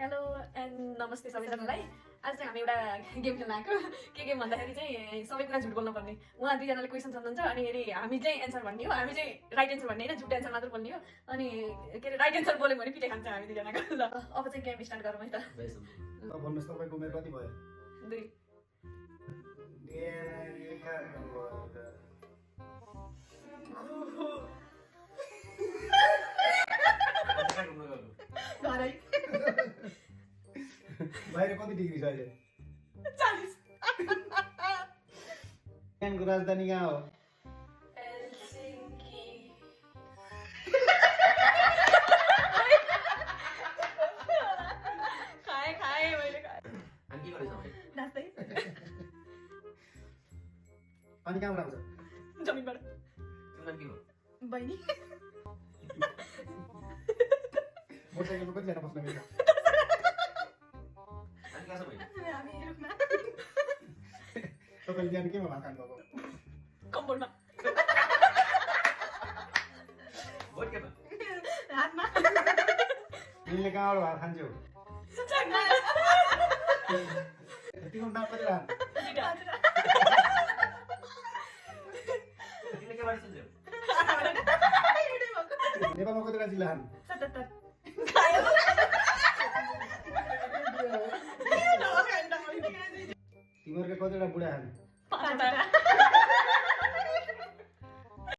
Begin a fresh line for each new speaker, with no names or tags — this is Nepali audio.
हेलो एन्ड नमस्ते सबैजनालाई। आज चाहिँ हामी एउटा गेम खेल्न आएको। के गेम भन्दाखेरि चाहिँ सबै कुरा झुट बोल्नु पर्ने। उहाँ दुईजनाले क्वेसन सोध्नुहुन्छ अनि हामी चाहिँ एन्सर भन्ने हो। हामी चाहिँ राइट एन्सर भन्ने होइन, झुट एन्सर मात्र बोल्ने हो। अनि के अरे राइट एन्सर बोल्यो भने पिटे खान्छ हामी दुईजनाको। ल अब चाहिँ गेम स्टार्ट गरौँ है त।
भन्नुहोस् तपाईँको उमेर कति भयो?
2 घरै
बाहिर कति डिग्री छ अहिले?
40
फिनल्यान्डको राजधानी कहाँ हो?
हेलसिङ्की। खाए मैले खाए।
अनि के गर्दैछ भने?
नाच्दै
अनि कहाँबाट आउँछ?
जमिनबाट।
तिम्रो नाम के हो?
बहिनी
मोटरसाइकलमा कतिजना बस्न मिल्छ?
अनि कहाँ छ बहिनी?
हामी रुखमा
तपाईँले बिहान केमा भात खानुभएको?
कम्बरमा
भोट केमा?
हातमा
तिमीले कहाँबाट भात खान्छौ? तिम्रो नाम कति राख्नु?
तिमीले केबाट सुन्छौ?
नेपालमा कतिवटा जिल्ला खानु?
77
तिमीहरूको कतिवटा बुढा खानु?